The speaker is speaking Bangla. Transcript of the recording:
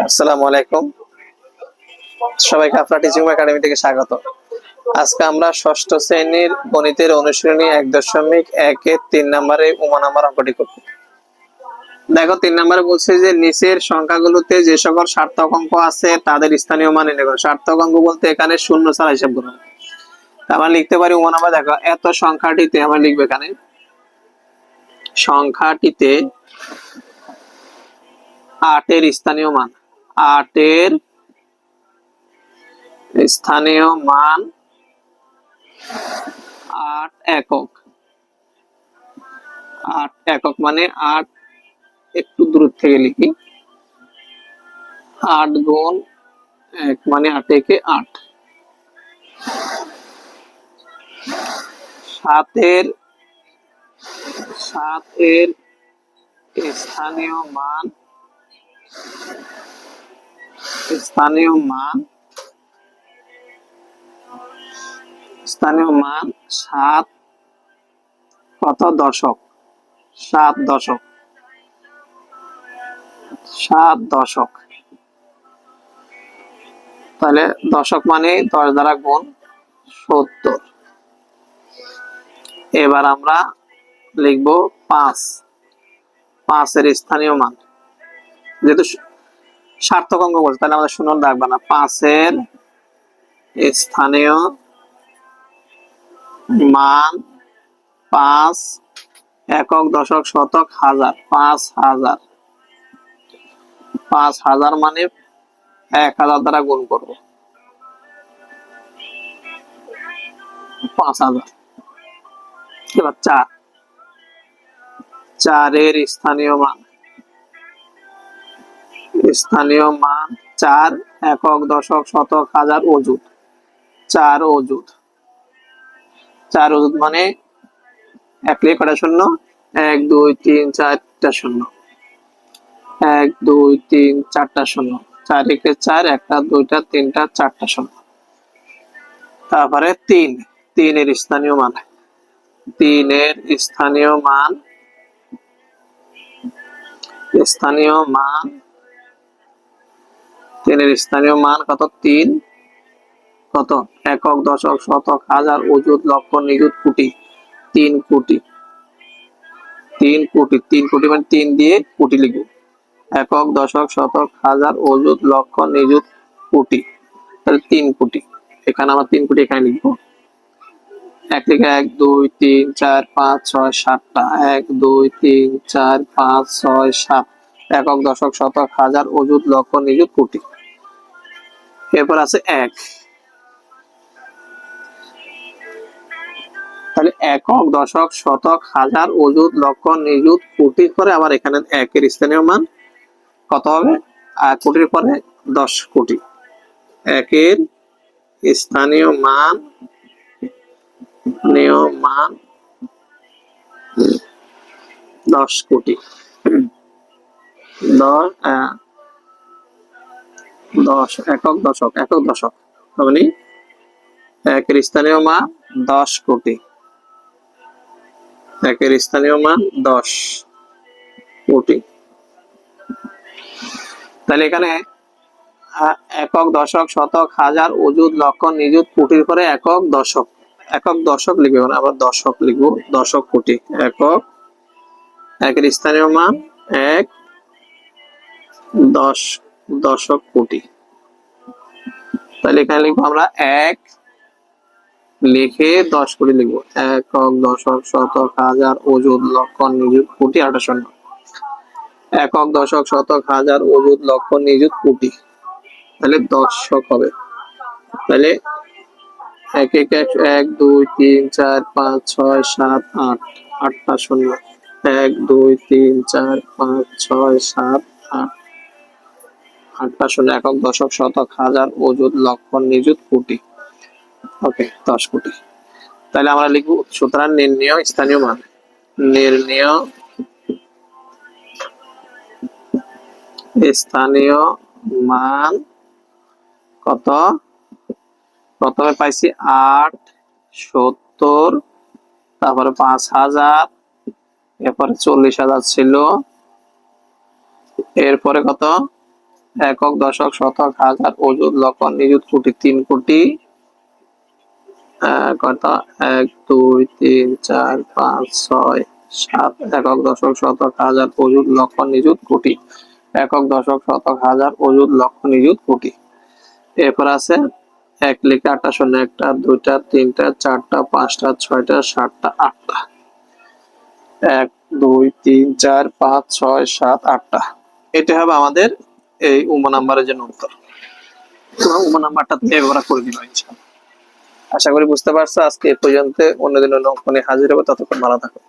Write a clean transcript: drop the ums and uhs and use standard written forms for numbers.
আসসালামু আলাইকুম, সবাইকে আপনার টিচিং একাডেমি থেকে স্বাগত। আজকে আমরা ষষ্ঠ শ্রেণীর গণিতের অনুশীলনী 1.1-এর 3 নম্বরে উমা নাম্বার অঙ্কটি করব। দেখো 3 নম্বরে বলছে যে নিচের সংখ্যাগুলোতে যে সকল সার্থক অঙ্ক আছে তাদের স্থানীয় মান নির্ণয় করো। সার্থক অঙ্ক বলতে এখানে শূন্য ছাড়া হিসাব করো। আমরা লিখতে পারি উমা নাম্বার, দেখো এত সংখ্যাটিতে আমরা লিখবো এখানে সংখ্যাটিতে 8 এর স্থানীয় মান, 8 এর স্থানীয় মান 8 একক। 8 একক মানে 8, একটু দূর থেকে লিখি, 8 গুণ 1 মানে 8 একে 8। 7 এর স্থানীয় মান, স্থানীয় মান 7 কত দশক, 7 দশক, 7 দশক। তাহলে দশক মানে 10 দ্বারা গুণ 70। এবার আমরা লিখবো 5 এর স্থানীয় মান, যেহেতু সার্থক অঙ্ক বলছে তাহলে আমাদের শূন্য রাখবে না। 5 এর স্থানীয় মান 5 একক দশক শতক হাজার, 5000। 5000 মানে 1000 দ্বারা গুণ করবো, 5000। এবার 4 এর স্থানীয় মান, 4 একক দশক শতক হাজার অযুত, 4 অযুত। 4 অযুত মানে এক লিখে কটা শূন্য, 1 2 3 4টা শূন্য, 1 2 3 4টা শূন্য, 4 একে 4, 1টা 2টা 3টা 4টা শূন্য। তারপরে 3 এর স্থানীয় মান, 3 এর স্থানীয় মান, স্থানীয় মান 3 এর স্থানীয় মান কত, 3 কত একক দশক শতক হাজার অযুত লক্ষ নিযুত কোটি, 3 কোটি। 3 কোটি, 3 কোটি মানে 3 দিয়ে কোটি লিখবো, একক দশক শতক হাজার অযুত লক্ষ নিযুত কোটি, তাহলে 3 কোটি। এখানে আমরা 3 কোটি এখানে লিখবো। এক লিখে 1 2 3 4 5 6 7টা, 1 2 3 4 5 6 7 একক দশক শতক হাজার অযুত লক্ষ নিযুত কোটি। এরপর আছে 1, তাহলে একক দশক শতক হাজার অযুত লক্ষ নিযুত কোটির পরে আবার এখানে 1 এর স্থানীয় মান কত হবে, আর কোটির পরে 10 কোটি। 1 এর স্থানীয় মান 10 কোটি। 10 একক দশক, একক দশক মানে 1 এর স্থানীয় মান 10 কোটি, 1 এর স্থানীয় মান 10 কোটি। তাহলে এখানে একক দশক শতক হাজার অযুত লক্ষ নিযুত কোটির পরে একক দশক, একক দশক লিখবো না, আবার দশক লিখবো, দশক কোটি। একক, 1 এর স্থানীয় মান 1 10 দশক কোটি। তাহলে এখানে লিখবো আমরা 1 লিখে 10 কোটি লিখবো, একক দশক শতক হাজার অযুত লক্ষ নিযুত কোটি 8 শূন্য, একক দশক শতক হাজার অযুত লক্ষ নিযুত কোটি, তাহলে দশক হবে। তাহলে 1 1 1 2 3 4 5 6 7 8, 8টা শূন্য, 1 2 3 4 5 6 7 8, 8টা শূন্য, একক দশক শতক হাজার অযুত লক্ষ নিযুত কোটি। ওকে, 10 কোটি। তাহলে আমরা লিখবো সুতরাং নির্ণেয় স্থানীয় মান, নির্ণেয় স্থানীয় মান কত, প্রথমে পাইছি 8, 70, তারপরে 5000, এরপরে 40,000 ছিল, এরপরে কত একক, দশক, শতক, হাজার, অযুত, লক্ষ, নিযুত, কোটি। 3 কোটি কত? 1 2 3 4 5 6 7 একক, দশক, শতক, হাজার, অযুত, লক্ষ, নিযুত, কোটি। একক, দশক, শতক, হাজার, অযুত, লক্ষ, নিযুত, কোটি। এরপর আছে 1 লিখে 8টা শূন্য, 1টা 2টা 3টা 4টা 5টা 6টা 7টা 8টা। 1 2 3 4 5 6 7 8টা। এটা হবে আমাদের এই উমা নাম্বারের জন্য উত্তর। তোমরা উমা নাম্বারটা তুমি ব্যবহার করে দিবা ইনশাআল্লাহ। আশা করি বুঝতে পারছো। আজকে এই পর্যন্ত, অন্যদিন অন্য হাজির হবে। ততক্ষণ ভালো থাকো।